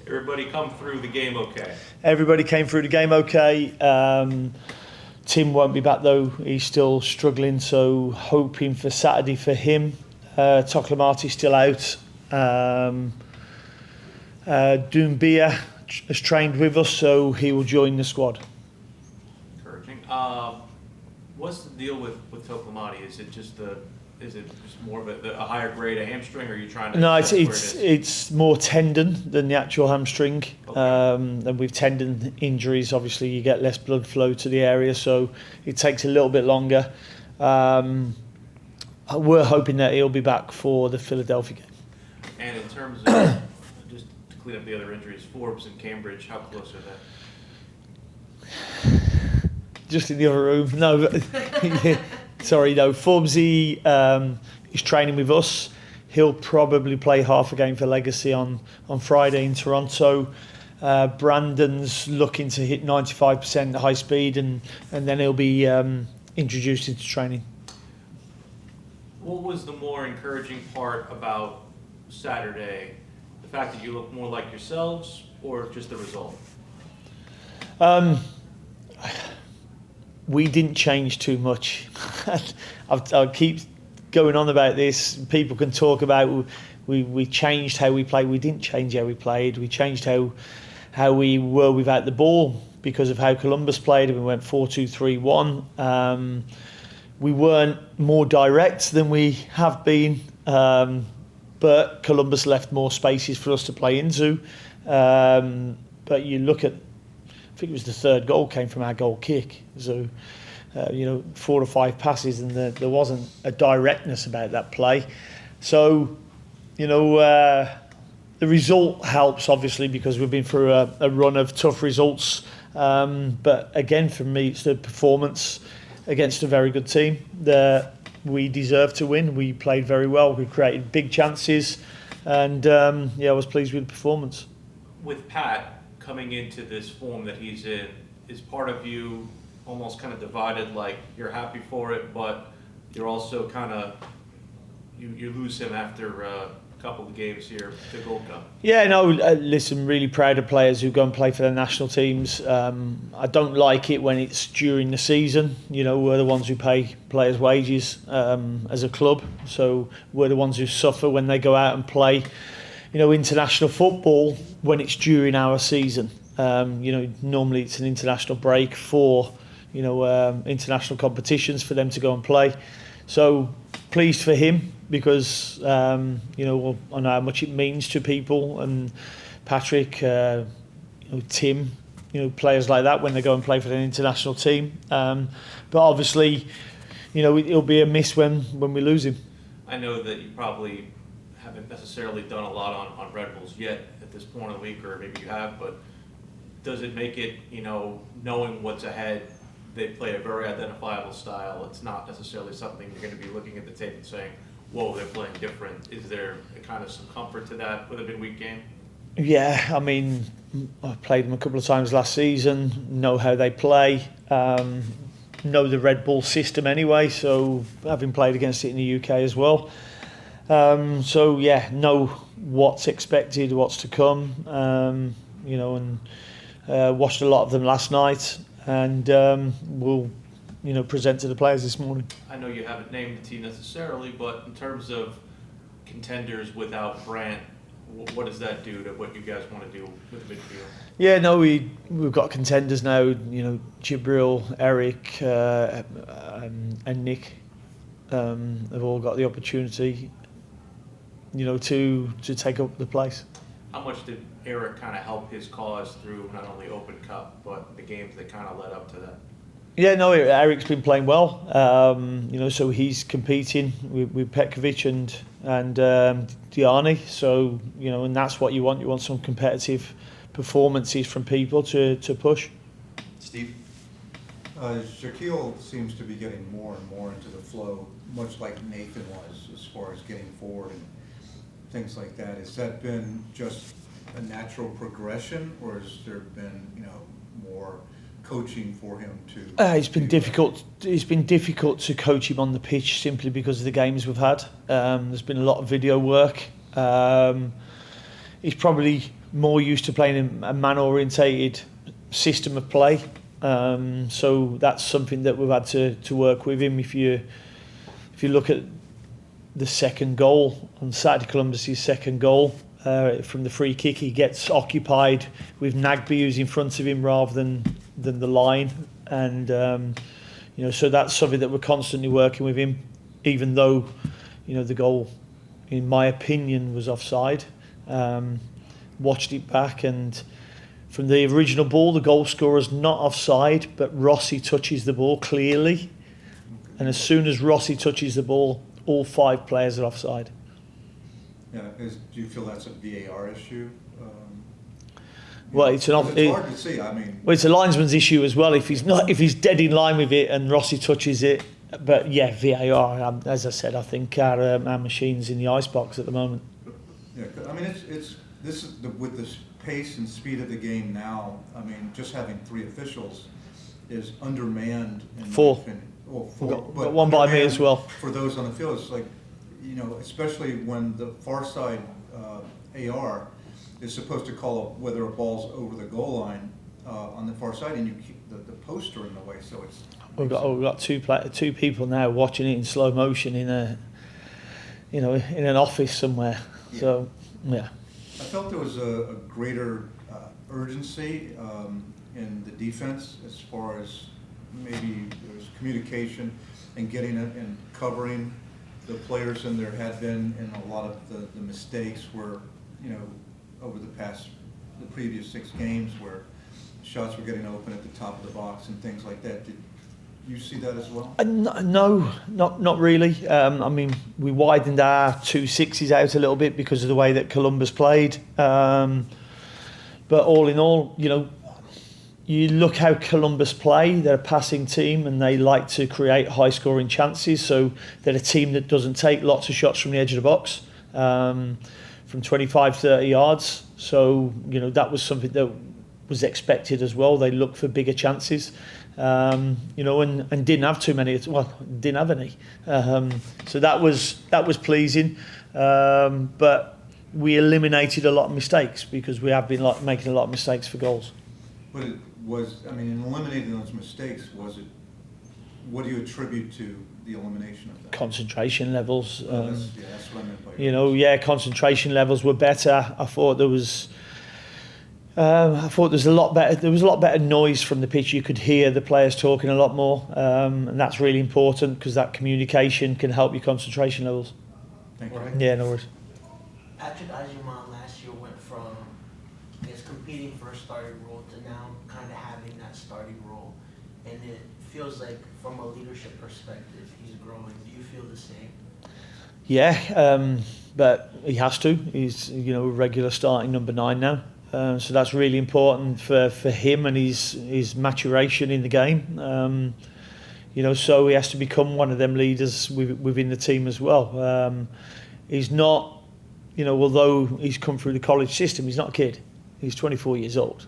Everybody come through the game okay? Everybody came through the game okay. Tim won't be back though. He's still struggling, so hoping for Saturday for him. Toklamati's still out. Doumbia has trained with us, so he will join the squad. Encouraging. What's the deal with Toklamati? Is it just more of a higher grade of hamstring, or are you trying to? No, it's more tendon than the actual hamstring. Okay. And with tendon injuries, obviously you get less blood flow to the area, so it takes a little bit longer. We're hoping that he'll be back for the Philadelphia game. And in terms of just to clean up the other injuries, Forbes and Cambridge, how close are they? Just in the other room. No, sorry, no. Forbesy is training with us. He'll probably play half a game for Legacy on Friday in Toronto. Brandon's looking to hit 95% high speed, and then he'll be introduced into training. What was the more encouraging part about Saturday? The fact that you look more like yourselves, or just the result? We didn't change too much. I'll keep going on about this. People can talk about we changed how we played. We didn't change how we played. We changed how we were without the ball because of how Columbus played. We went 4-2-3-1. We weren't more direct than we have been, but Columbus left more spaces for us to play into. But you look at, I think it was the third goal came from our goal kick. So, 4 or 5 passes, and there wasn't a directness about that play. So, the result helps obviously because we've been through a run of tough results. But again, for me, it's the performance against a very good team that we deserve to win. We played very well. We created big chances, and I was pleased with the performance. With Pat coming into this form that he's in, is part of you almost kind of divided, like you're happy for it, but you're also kind of, you lose him after a couple of games here to Gold Cup? Yeah, no, listen, really proud of players who go and play for their national teams. I don't like it when it's during the season. We're the ones who pay players' wages as a club, so we're the ones who suffer when they go out and play international football when it's during our season. Normally it's an international break for, international competitions for them to go and play. So pleased for him because, I know how much it means to people, and Patrick, Tim, players like that when they go and play for an international team. But obviously, it'll be a miss when we lose him. I know that you probably haven't necessarily done a lot on Red Bulls yet at this point of the week, or maybe you have, but does it make it, knowing what's ahead, they play a very identifiable style. It's not necessarily something you're going to be looking at the tape and saying, whoa, they're playing different. Is there kind of some comfort to that with a midweek game? Yeah, I mean, I played them a couple of times last season, know how they play, know the Red Bull system anyway, so having played against it in the UK as well. Know what's expected, what's to come, and watched a lot of them last night, and we'll present to the players this morning. I know you haven't named the team necessarily, but in terms of contenders without Brant, what does that do to what you guys want to do with the midfield? Yeah, no, we've got contenders now. Jibril, Eric, and Nick have all got the opportunity, to take up the place. How much did Eric kind of help his cause through not only Open Cup but the games that kind of led up to that? Yeah, no, Eric's been playing well. So he's competing with Petkovic and Diani. So and that's what you want. You want some competitive performances from people to push. Steve, Shaquille seems to be getting more and more into the flow, much like Nathan was, as far as getting forward and things like that. Has that been just a natural progression, or has there been more coaching for him to? It's been difficult. It's been difficult to coach him on the pitch simply because of the games we've had. There's been a lot of video work. He's probably more used to playing a man-orientated system of play. So that's something that we've had to work with him. If you look at the second goal on Saturday, Columbus' second goal from the free kick, he gets occupied with Nagby, who's in front of him rather than the line, and so that's something that we're constantly working with him, even though the goal, in my opinion, was offside. Watched it back, and from the original ball, the goal scorer's not offside, but Rossi touches the ball clearly, and as soon as Rossi touches the ball, all 5 players are offside. Yeah, do you feel that's a VAR issue? Well, it's hard to see. I mean, well, it's a linesman's issue as well. If he's dead in line with it and Rossi touches it, but yeah, VAR. As I said, I think our machine's in the icebox at the moment. Yeah, I mean, this is with the pace and speed of the game now. I mean, just having 3 officials is undermanned. In 4. my opinion. Well, 4. Got one by me as well. For those on the field, it's like, especially when the far side AR is supposed to call whether a ball's over the goal line on the far side, and you keep the poster in the way, so it's. We've got 2 people now watching it in slow motion in in an office somewhere. Yeah. So yeah. I felt there was a greater urgency in the defense as far as maybe there was communication and getting it and covering the players, and there had been in a lot of the mistakes were, over the previous 6 games where shots were getting open at the top of the box and things like that. Did you see that as well? No, not really. I mean, we widened our 2 6s out a little bit because of the way that Columbus played. But all in all, you look how Columbus play. They're a passing team and they like to create high-scoring chances. So they're a team that doesn't take lots of shots from the edge of the box, from 25, 30 yards. So, that was something that was expected as well. They look for bigger chances. And didn't have too many. Well, didn't have any. So that was pleasing. But we eliminated a lot of mistakes because we have been making a lot of mistakes for goals. But it was, in eliminating those mistakes, what do you attribute to the elimination of that? Concentration levels. That's what I meant by concentration levels were better. I thought there was a lot better. There was a lot better noise from the pitch. You could hear the players talking a lot more, and that's really important because that communication can help your concentration levels. Thank you. Yeah, no worries. Patrick Ajiman last year went from, competing for a starting role to now kind of having that starting role, and it feels like from a leadership perspective, he's growing. Do you feel the same? Yeah, but he has to. He's a regular starting number 9 now. So that's really important for him and his maturation in the game. So he has to become one of them leaders within the team as well. He's not, although he's come through the college system, he's not a kid. He's 24 years old.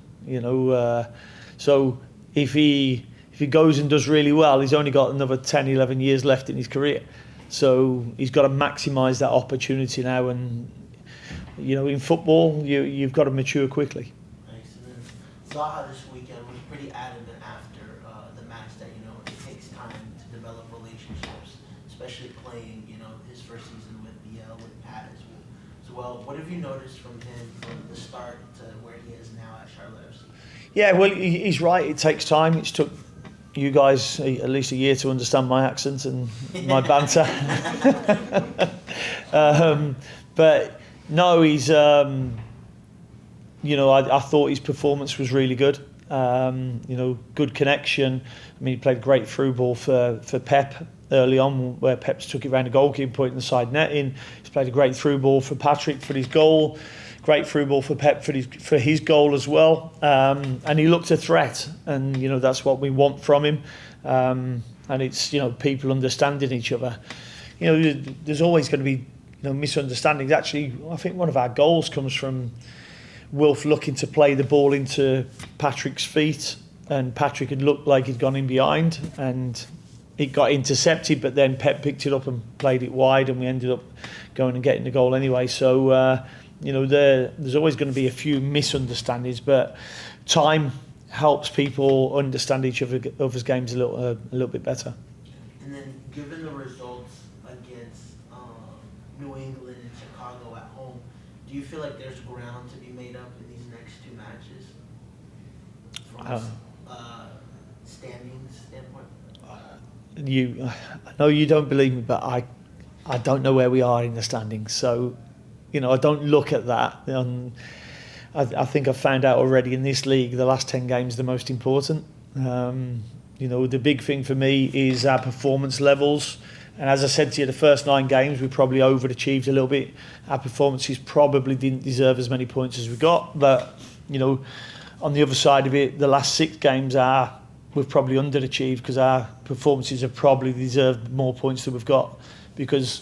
So if he goes and does really well, he's only got another 10, 11 years left in his career. So he's got to maximise that opportunity now, and in football, you've got to mature quickly. Nice. And then Zaha this weekend was pretty adamant after the match that it takes time to develop relationships, especially playing his first season with Pat as well. What have you noticed from him from the start to where he is now at Charlotte FC? Yeah, well, he's right. It takes time. It's took you guys at least a year to understand my accent and my banter. But no, he's, I thought his performance was really good. Good connection. He played great through ball for Pep early on, where Pep took it around the goalkeeper, put it in the side netting. He's played a great through ball for Patrick for his goal. Great through ball for Pep for his goal as well. And he looked a threat, and that's what we want from him. And it's people understanding each other. There's always going to be misunderstandings. Actually, I think one of our goals comes from Wilf looking to play the ball into Patrick's feet, and Patrick had looked like he'd gone in behind, and it got intercepted, but then Pep picked it up and played it wide, and we ended up going and getting the goal anyway. So there's always going to be a few misunderstandings, but time helps people understand each other's games a little bit better. And then, given the results against New England and Chicago at home, do you feel like there's ground to be made up in these next two matches from a standings standpoint? I know you don't believe me, but I don't know where we are in the standings. So, I don't look at that. I think I've found out already in this league, the last 10 games are the most important. The big thing for me is our performance levels. And as I said to you, the first 9 games, we probably overachieved a little bit. Our performances probably didn't deserve as many points as we got. But, on the other side of it, the last 6 games we've probably underachieved because our performances have probably deserved more points than we've got. Because,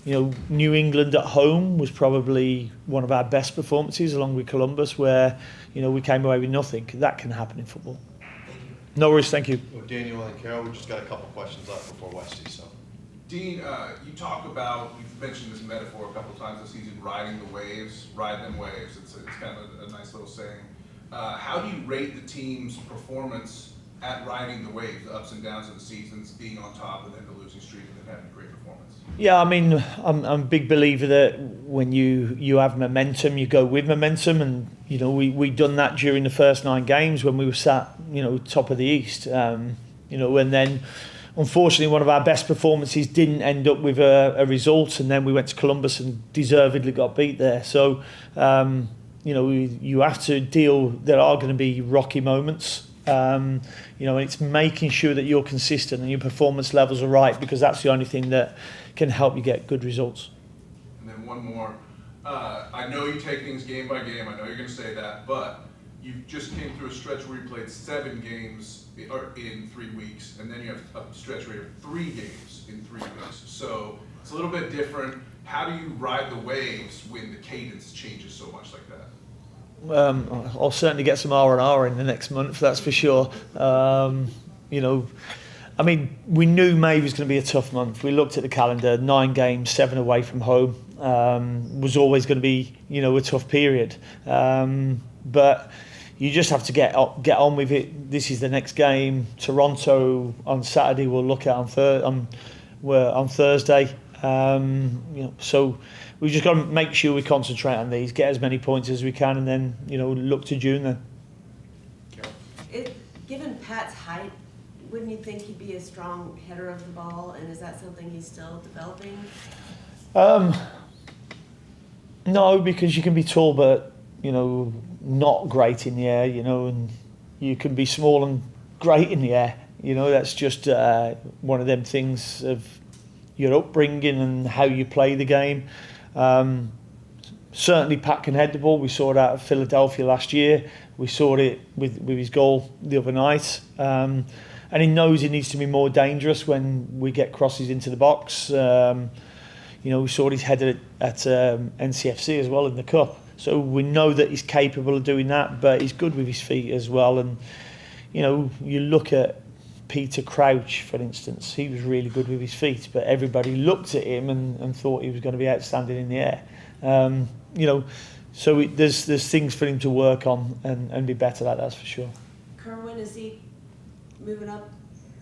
New England at home was probably one of our best performances, along with Columbus, where, we came away with nothing. That can happen in football. Thank you. No worries, thank you. Well, Daniel and Carol, we just got a couple questions left before Westy, so. Dean, you talk about, you've mentioned this metaphor a couple of times this season, riding the waves, ride them waves. It's kind of a nice little saying. How do you rate the team's performance at riding the waves, the ups and downs of the seasons, being on top and then the losing streak and then having a great performance? Yeah, I mean, I'm a big believer that when you have momentum, you go with momentum, and we done that during the first 9 games when we were sat top of the East, and then unfortunately one of our best performances didn't end up with a result, and then we went to Columbus and deservedly got beat there. So you have to deal. There are going to be rocky moments. And it's making sure that you're consistent and your performance levels are right, because that's the only thing that can help you get good results. And then one more. I know you take things game by game. I know you're going to say that, but you just came through a stretch where you played 7 games in 3 weeks, and then you have a stretch where you have 3 games in 3 weeks. So it's a little bit different. How do you ride the waves when the cadence changes so much like that? I'll certainly get some R&R in the next month, that's for sure. I mean, we knew May was going to be a tough month. We looked at the calendar, 9 games, 7 away from home, was always going to be, a tough period. But you just have to get on with it. This is the next game. Toronto on Saturday, we'll look at on Thursday. So we've just got to make sure we concentrate on these, get as many points as we can, and then look to June then. Given Pat's height, wouldn't you think he'd be a strong header of the ball, and is that something he's still developing? No, because you can be tall but not great in the air, and you can be small and great in the air. That's just one of them things of your upbringing and how you play the game. Certainly Pat can head the ball. We saw it out of Philadelphia last year. We saw it with his goal the other night. And he knows he needs to be more dangerous when we get crosses into the box. We saw his header at NCFC as well in the Cup. So we know that he's capable of doing that, but he's good with his feet as well. And, you look at Peter Crouch, for instance, he was really good with his feet, but everybody looked at him and thought he was going to be outstanding in the air. So there's things for him to work on and be better at, that's for sure. Kerwin, is he moving up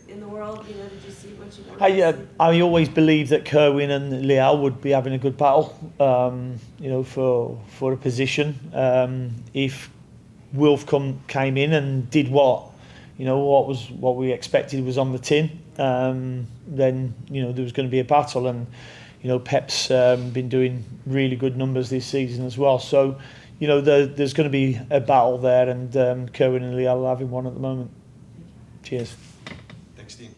in the world? Did you see what you wanted to see? I always believed that Kerwin and Leal would be having a good battle, for a position. If Wilf came in and did what we expected was on the tin, then there was going to be a battle, and Pep's been doing really good numbers this season as well. So there's going to be a battle there, and Kerwin and Leal are having one at the moment. Cheers. Thanks, Dean.